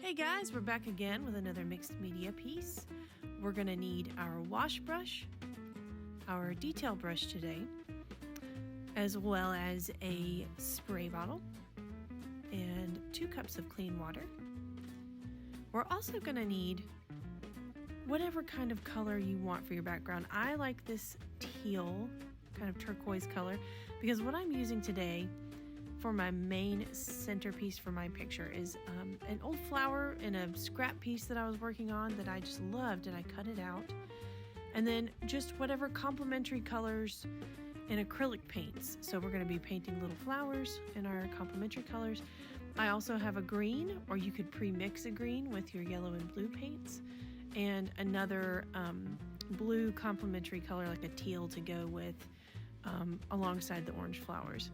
Hey guys, we're back again with another mixed media piece. We're going to need our wash brush, our detail brush today, as well as a spray bottle and 2 cups of clean water. We're also going to need whatever kind of color you want for your background. I like this teal, kind of turquoise color, because what I'm using today for my main centerpiece for my picture is an old flower in a scrap piece that I was working on that I just loved, and I cut it out. And then just whatever complementary colors and acrylic paints. So we're going to be painting little flowers in our complementary colors. I also have a green, or you could pre-mix a green with your yellow and blue paints, and another blue complementary color like a teal to go with alongside the orange flowers.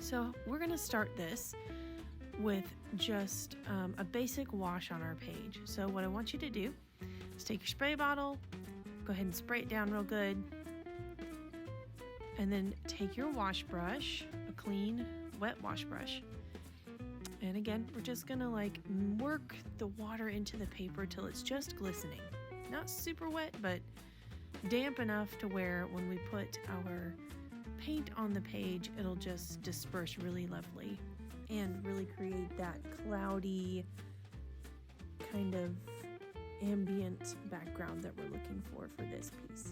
So we're going to start this with just a basic wash on our page. So what I want you to do is take your spray bottle, go ahead and spray it down real good, and then take your wash brush, a clean, wet wash brush. And again, we're just going to work the water into the paper till it's just glistening. Not super wet, but damp enough to where when we put our paint on the page, it'll just disperse really lovely and really create that cloudy kind of ambient background that we're looking for this piece.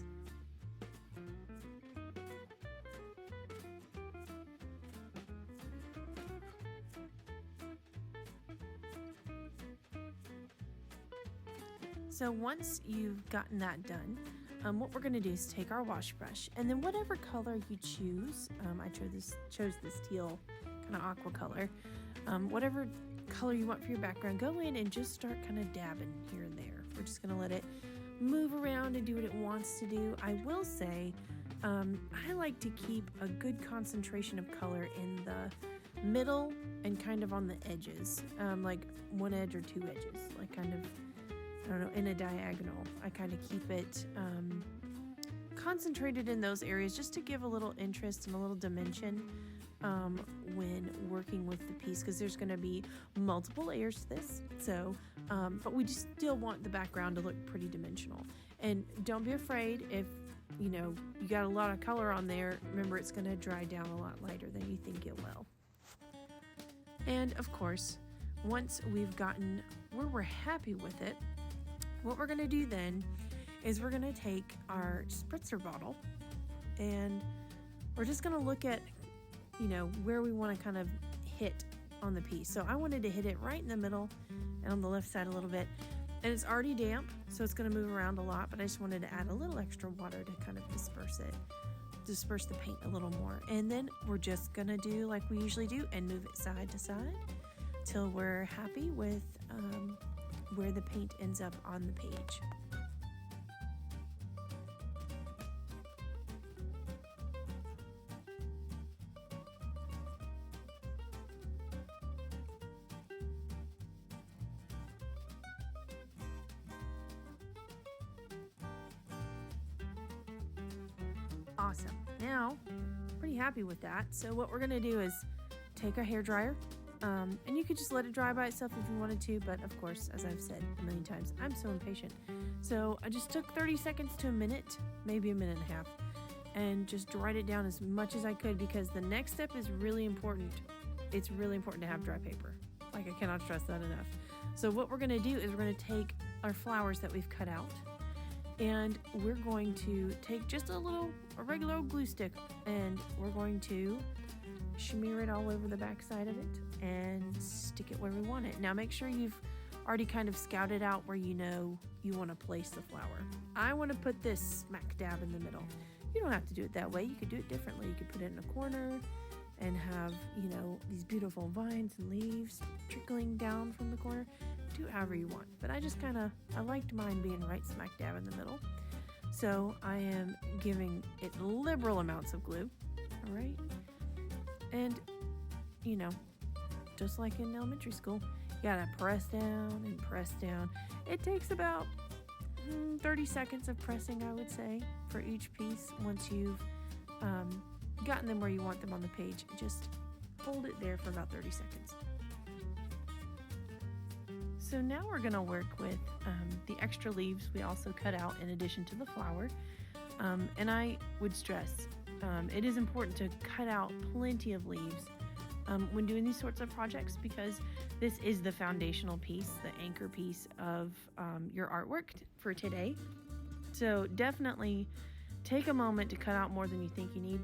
So once you've gotten that done, what we're going to do is take our wash brush, and then whatever color you choose, I chose this teal kind of aqua color, whatever color you want for your background, go in and just start kind of dabbing here and there. We're just going to let it move around and do what it wants to do. I will say I like to keep a good concentration of color in the middle and kind of on the edges, like one edge or 2 edges, like kind of, I don't know, in a diagonal. I kind of keep it concentrated in those areas just to give a little interest and a little dimension when working with the piece, because there's going to be multiple layers to this. So, but we just still want the background to look pretty dimensional. And don't be afraid if, you got a lot of color on there. Remember, it's going to dry down a lot lighter than you think it will. And of course, once we've gotten where we're happy with it, what we're going to do then is we're going to take our spritzer bottle, and we're just going to look at, where we want to kind of hit on the piece. So I wanted to hit it right in the middle and on the left side a little bit. And it's already damp, so it's going to move around a lot, but I just wanted to add a little extra water to kind of disperse the paint a little more. And then we're just going to do like we usually do and move it side to side till we're happy with where the paint ends up on the page. Awesome. Now, pretty happy with that. So what we're going to do is take our hair dryer. And you could just let it dry by itself if you wanted to, but of course, as I've said a million times, I'm so impatient. So I just took 30 seconds to a minute, maybe a minute and a half, and just dried it down as much as I could, because the next step is really important. It's really important to have dry paper. I cannot stress that enough. So what we're going to do is we're going to take our flowers that we've cut out, and we're going to take just a regular old glue stick, and we're going to smear it all over the back side of it and stick it where we want it. Now make sure you've already kind of scouted out where you want to place the flower. I want to put this smack dab in the middle. You don't have to do it that way. You could do it differently. You could put it in a corner and have, these beautiful vines and leaves trickling down from the corner. Do it however you want. But I liked mine being right smack dab in the middle. So I am giving it liberal amounts of glue. All right. And, just like in elementary school, you gotta press down and press down. It takes about 30 seconds of pressing, I would say, for each piece. Once you've gotten them where you want them on the page, just hold it there for about 30 seconds. so now we're going to work with the extra leaves we also cut out in addition to the flower. And I would stress, it is important to cut out plenty of leaves when doing these sorts of projects, because this is the foundational piece, the anchor piece of your artwork for today. So definitely take a moment to cut out more than you think you need,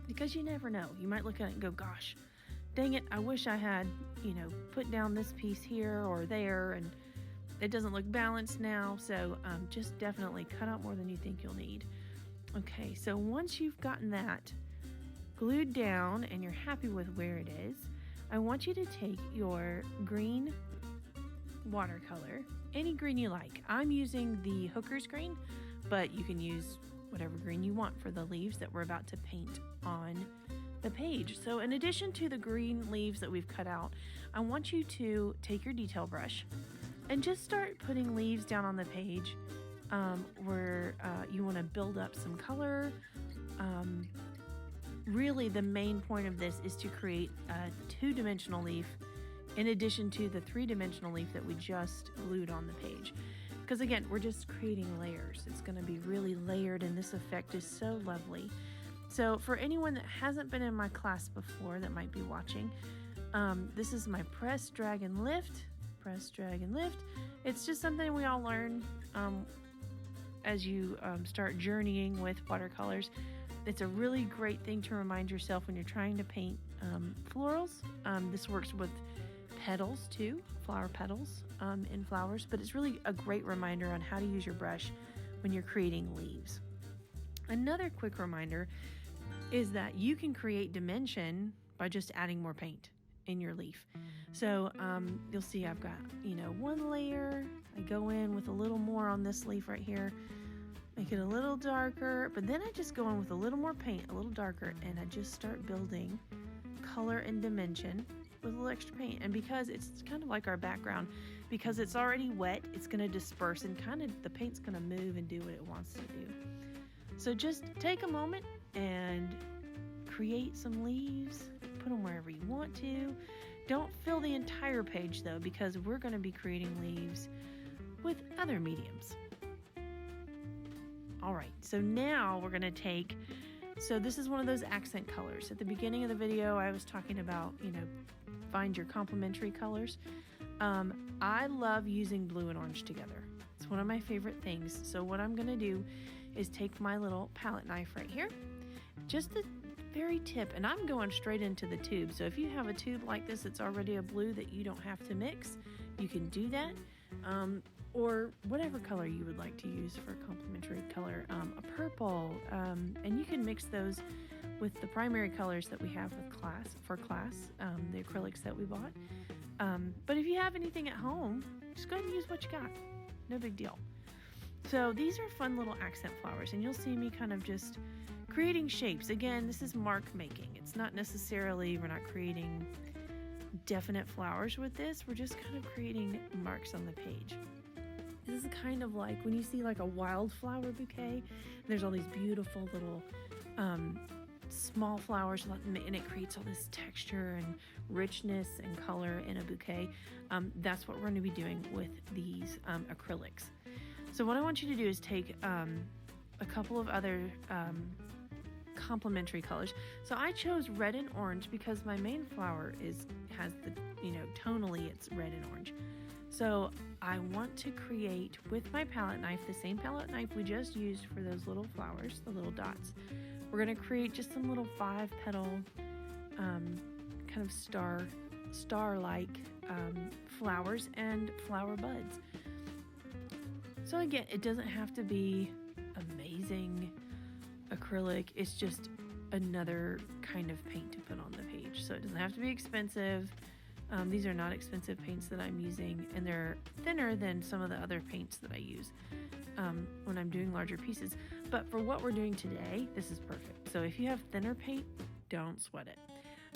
because you never know. You might look at it and go, gosh, dang it, I wish I had, put down this piece here or there, and it doesn't look balanced now. So just definitely cut out more than you think you'll need. Okay, so once you've gotten that glued down and you're happy with where it is, I want you to take your green watercolor, any green you like. I'm using the Hooker's green, but you can use whatever green you want for the leaves that we're about to paint on the page. So in addition to the green leaves that we've cut out, I want you to take your detail brush and just start putting leaves down on the page where you want to build up some color. Really, the main point of this is to create a two-dimensional leaf in addition to the three-dimensional leaf that we just glued on the page. Because again, we're just creating layers. It's going to be really layered, and this effect is so lovely. So for anyone that hasn't been in my class before that might be watching, this is my press, drag, and lift. Press, drag, and lift. It's just something we all learn as you start journeying with watercolors. It's a really great thing to remind yourself when you're trying to paint florals. This works with petals too, flower petals in flowers, but it's really a great reminder on how to use your brush when you're creating leaves. Another quick reminder is that you can create dimension by just adding more paint in your leaf. So you'll see I've got, one layer. I go in with a little more on this leaf right here, make it a little darker, but then I just go in with a little more paint, a little darker, and I just start building color and dimension with a little extra paint. And because it's kind of like our background, because it's already wet, it's going to disperse and kind of the paint's going to move and do what it wants to do. So just take a moment and create some leaves, put them wherever you want to. Don't fill the entire page though, because we're going to be creating leaves with other mediums. All right, so now we're going to take, so this is one of those accent colors. At the beginning of the video, I was talking about, find your complementary colors. I love using blue and orange together. It's one of my favorite things. So what I'm going to do is take my little palette knife right here, just the very tip, and I'm going straight into the tube. So if you have a tube like this that's already a blue that you don't have to mix, you can do that. Or whatever color you would like to use for a complementary color, a purple, and you can mix those with the primary colors that we have for class, the acrylics that we bought. But if you have anything at home, just go ahead and use what you got. No big deal. So these are fun little accent flowers, and you'll see me kind of just creating shapes. Again, this is mark making. It's not necessarily, we're not creating definite flowers with this. We're just kind of creating marks on the page. This is kind of like when you see like a wildflower bouquet, there's all these beautiful little small flowers, and it creates all this texture and richness and color in a bouquet. That's what we're going to be doing with these acrylics. So what I want you to do is take a couple of other complementary colors. So I chose red and orange because my main flower has the, tonally it's red and orange. So I want to create with my palette knife, the same palette knife we just used for those little flowers, the little dots. We're going to create just some little 5-petal kind of star-like flowers and flower buds. So again, it doesn't have to be amazing acrylic. It's just another kind of paint to put on the page. So it doesn't have to be expensive. These are not expensive paints that I'm using, and they're thinner than some of the other paints that I use when I'm doing larger pieces. But for what we're doing today, this is perfect. So if you have thinner paint, don't sweat it.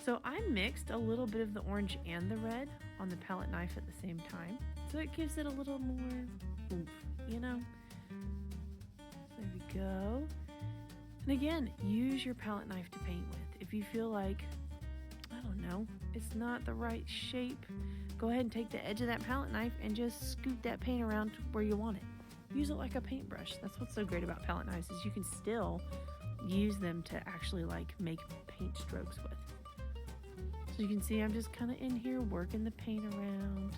So I mixed a little bit of the orange and the red on the palette knife at the same time. So it gives it a little more oomph, So there we go. And again, use your palette knife to paint with. If you feel like, I don't know, it's not the right shape go ahead and take the edge of that palette knife and just scoot that paint around where you want it. Use it like a paintbrush. That's what's so great about palette knives, is you can still use them to actually like make paint strokes with. So you can see I'm just kind of in here working the paint around.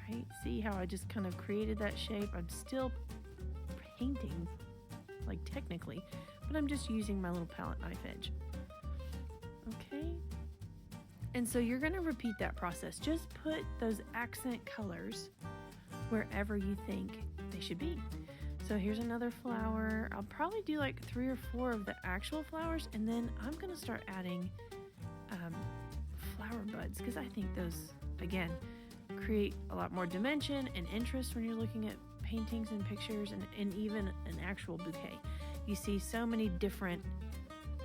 Right? See how I just kind of created that shape? I'm still painting, like technically, but I'm just using my little palette knife edge. Okay. And so you're going to repeat that process. Just put those accent colors wherever you think they should be. So here's another flower. I'll probably do like 3 or 4 of the actual flowers, and then I'm going to start adding flower buds, because I think those, again, create a lot more dimension and interest when you're looking at paintings and pictures, and even an actual bouquet. You see so many different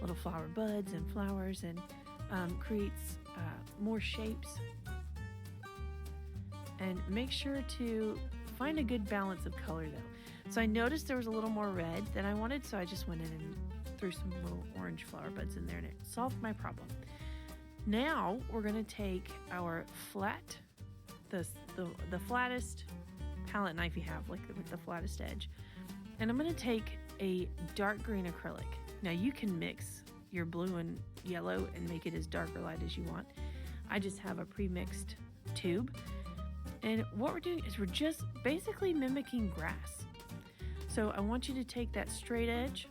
little flower buds and flowers, and creates more shapes. And make sure to find a good balance of color though. So I noticed there was a little more red than I wanted, so I just went in and threw some little orange flower buds in there, and it solved my problem. Now we're going to take our flat, the flattest palette knife you have, like with the flattest edge, and I'm going to take a dark green acrylic. Now you can mix your blue and yellow and make it as dark or light as you want. I just have a pre-mixed tube, and what we're doing is we're just basically mimicking grass. So I want you to take that straight edge,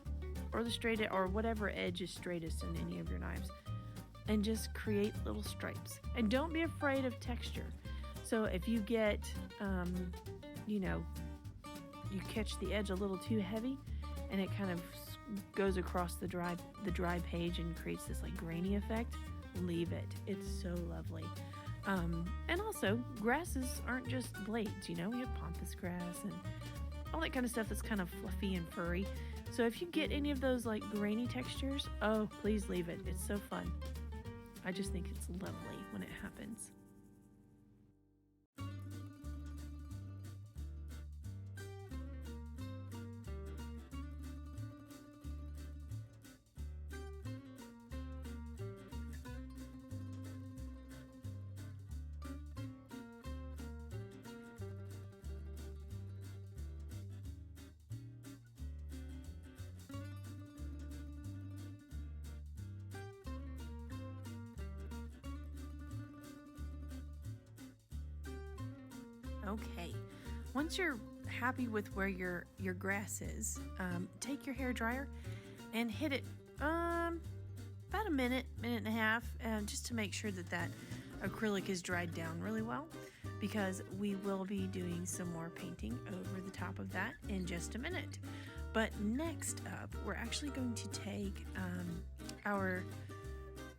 or whatever edge is straightest in any of your knives, and just create little stripes. And don't be afraid of texture. So if you get, you catch the edge a little too heavy, and it kind of goes across the dry page and creates this like grainy effect, leave it. It's so lovely. And also, grasses aren't just blades, we have pampas grass and all that kind of stuff that's kind of fluffy and furry. So if you get any of those like grainy textures, oh, please leave it. It's so fun. I just think it's lovely when it happens. Okay, once you're happy with where your grass is, take your hair dryer and hit it about a minute and a half, just to make sure that acrylic is dried down really well, because we will be doing some more painting over the top of that in just a minute. But next up, we're actually going to take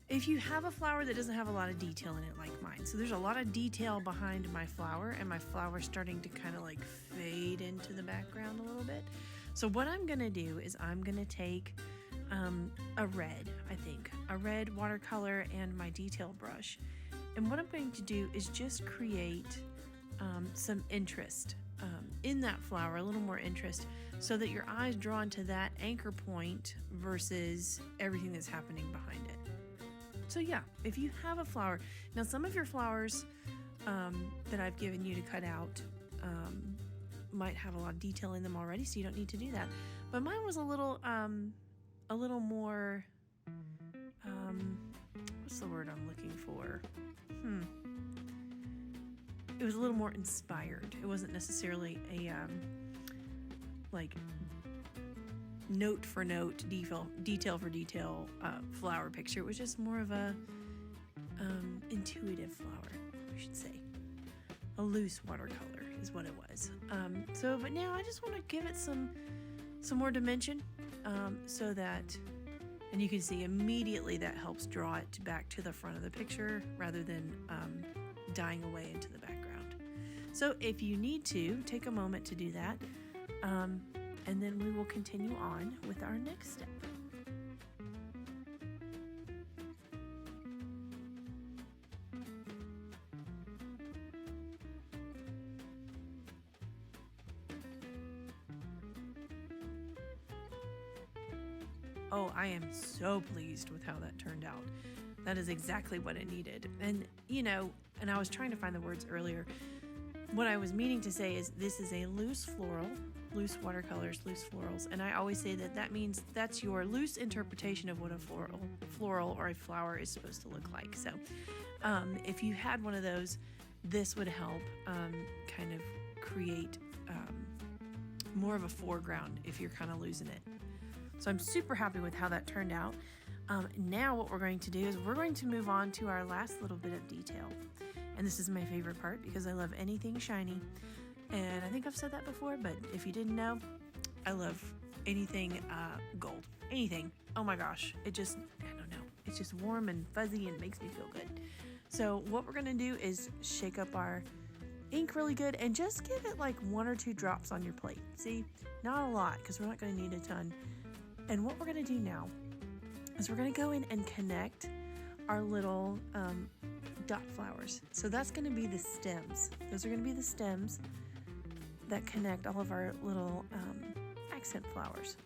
if you have a flower that doesn't have a lot of detail in it like mine, so there's a lot of detail behind my flower, and my flower's starting to kind of like fade into the background a little bit. So what I'm going to do is I'm going to take a red watercolor and my detail brush. And what I'm going to do is just create some interest in that flower, a little more interest, so that your eyes drawn to that anchor point versus everything that's happening behind it. So yeah, if you have a flower, now some of your flowers that I've given you to cut out might have a lot of detail in them already, so you don't need to do that. But mine was a little more, what's the word I'm looking for? It was a little more inspired. It wasn't necessarily a like note for note, detail for detail flower picture. It was just more of a intuitive flower, I should say. A loose watercolor is what it was. But now I just want to give it some more dimension, so that, and you can see immediately that helps draw it back to the front of the picture rather than dying away into the background. So if you need to, take a moment to do that, and then we will continue on with our next step. Oh, I am so pleased with how that turned out. That is exactly what it needed. And, and I was trying to find the words earlier. What I was meaning to say is this is a loose floral, loose watercolors, loose florals. And I always say that means that's your loose interpretation of what a floral or a flower is supposed to look like. So if you had one of those, this would help kind of create more of a foreground if you're kind of losing it. So I'm super happy with how that turned out. Now what we're going to do is we're going to move on to our last little bit of detail. And this is my favorite part because I love anything shiny. And I think I've said that before, but if you didn't know, I love anything gold. Anything. Oh my gosh. I don't know. It's just warm and fuzzy and makes me feel good. So what we're going to do is shake up our ink really good and just give it like 1 or 2 drops on your plate. See, not a lot because we're not going to need a ton. And what we're going to do now is we're going to go in and connect our little dot flowers. So that's going to be the stems. Those are going to be the stems that connect all of our little accent flowers.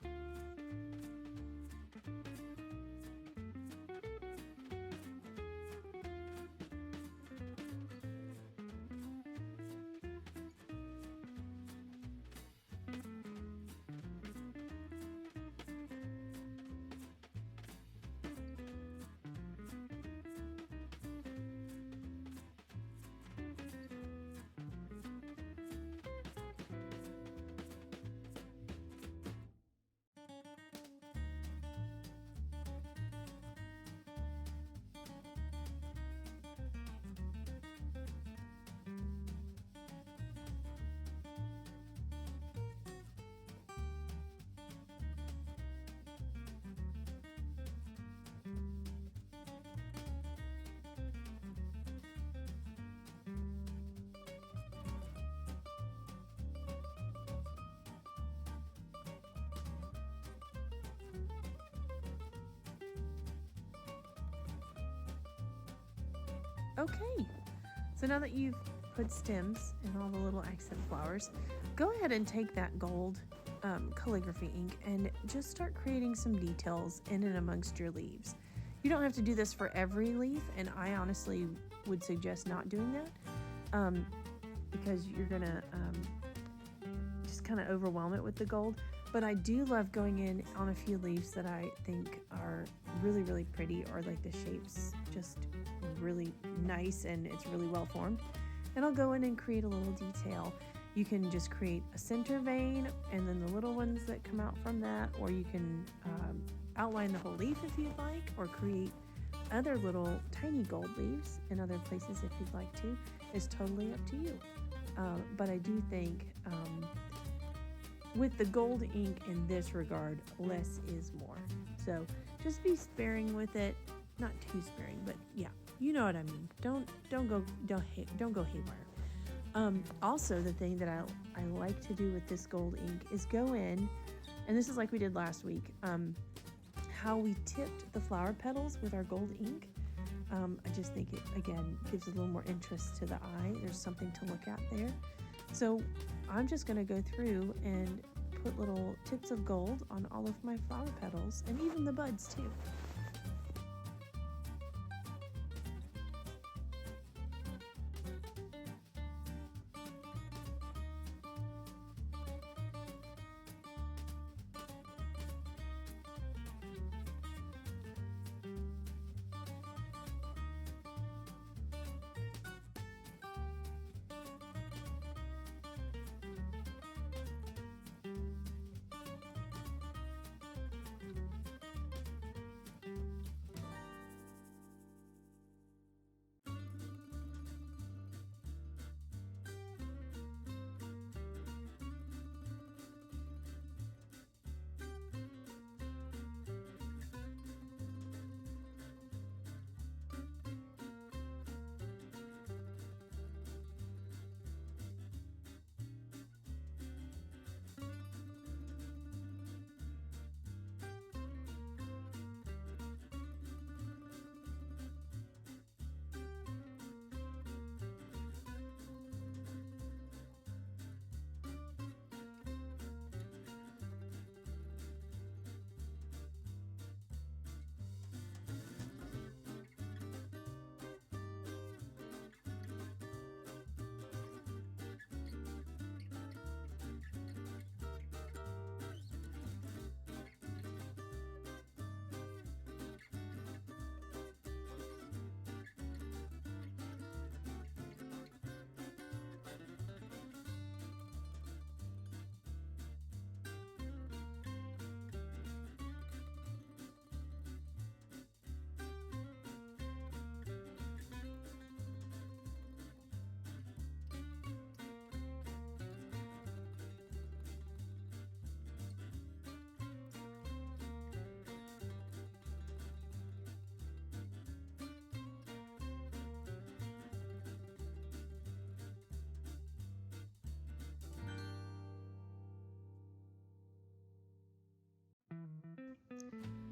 Okay, so now that you've put stems and all the little accent flowers, go ahead and take that gold calligraphy ink and just start creating some details in and amongst your leaves. You don't have to do this for every leaf, and I honestly would suggest not doing that because you're gonna just kind of overwhelm it with the gold. But I do love going in on a few leaves that I think are really, really pretty, or like the shapes just really nice and it's really well formed. And I'll go in and create a little detail. You can just create a center vein and then the little ones that come out from that, or you can outline the whole leaf if you'd like, or create other little tiny gold leaves in other places if you'd like to. It's totally up to you. But I do think with the gold ink in this regard, less is more. So just be sparing with it. Not too sparing, but yeah, you know what I mean. Don't go haywire. Also, the thing that I like to do with this gold ink is go in, and this is like we did last week, how we tipped the flower petals with our gold ink. I just think it, again, gives a little more interest to the eye. There's something to look at there. So I'm just going to go through and put little tips of gold on all of my flower petals, and even the buds too.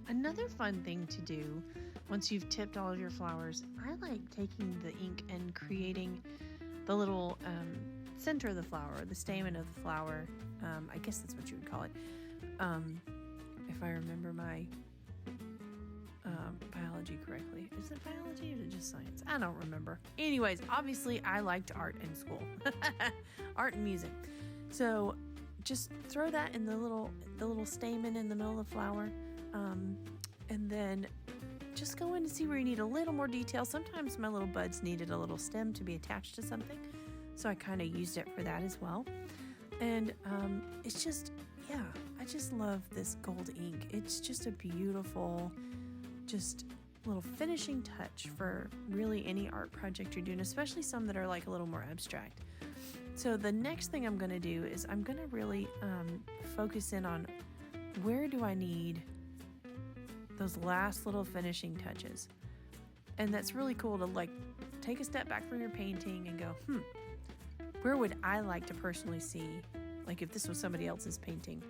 Another fun thing to do once you've tipped all of your flowers, I like taking the ink and creating the little center of the flower, the stamen of the flower. I guess that's what you would call it. If I remember my biology correctly. Is it biology or just science? I don't remember. Anyways, obviously I liked art in school. Art and music. So just throw that in the little stamen in the middle of the flower. And then just go in and see where you need a little more detail. Sometimes my little buds needed a little stem to be attached to something. So I kind of used it for that as well. And it's just, yeah, I just love this gold ink. It's just a beautiful, just little finishing touch for really any art project you're doing, especially some that are like a little more abstract. So the next thing I'm going to do is I'm going to really focus in on where do I need those last little finishing touches. And that's really cool to like take a step back from your painting and go, where would I like to personally see, like if this was somebody else's painting,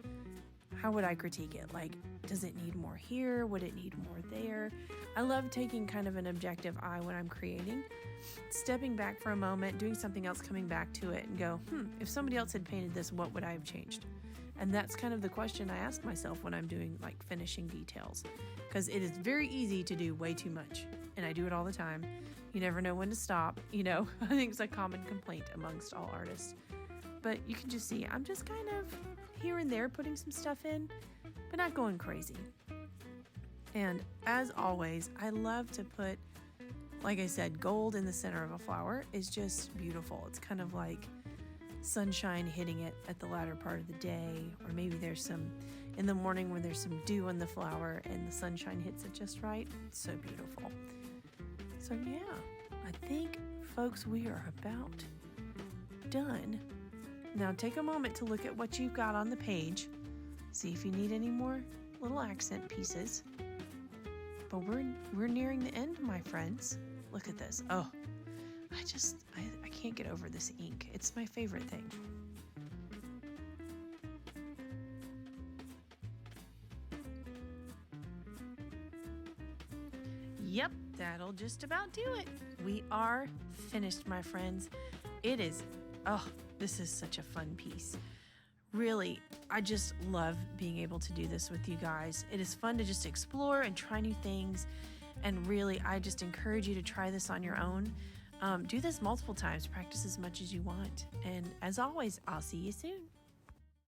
how would I critique it? Like, does it need more here? Would it need more there? I love taking kind of an objective eye when I'm creating, stepping back for a moment, doing something else, coming back to it and go, if somebody else had painted this, what would I have changed? And that's kind of the question I ask myself when I'm doing like finishing details, because it is very easy to do way too much. And I do it all the time. You never know when to stop. You know, I think it's a common complaint amongst all artists. But you can just see, I'm just kind of here and there putting some stuff in, but not going crazy. And as always, I love to put, like I said, gold in the center of a flower is just beautiful. It's kind of like sunshine hitting it at the latter part of the day, or maybe there's some in the morning when there's some dew on the flower and the sunshine hits it just right. It's so beautiful. So yeah, I think, folks, we are about done. Now take a moment to look at what you've got on the page. See if you need any more little accent pieces. But we're nearing the end, my friends. Look at this. Oh, I can't get over this ink. It's my favorite thing. Yep, that'll just about do it. We are finished, my friends. It is, this is such a fun piece. Really, I just love being able to do this with you guys. It is fun to just explore and try new things. And really, I just encourage you to try this on your own. Do this multiple times. Practice as much as you want. And as always, I'll see you soon.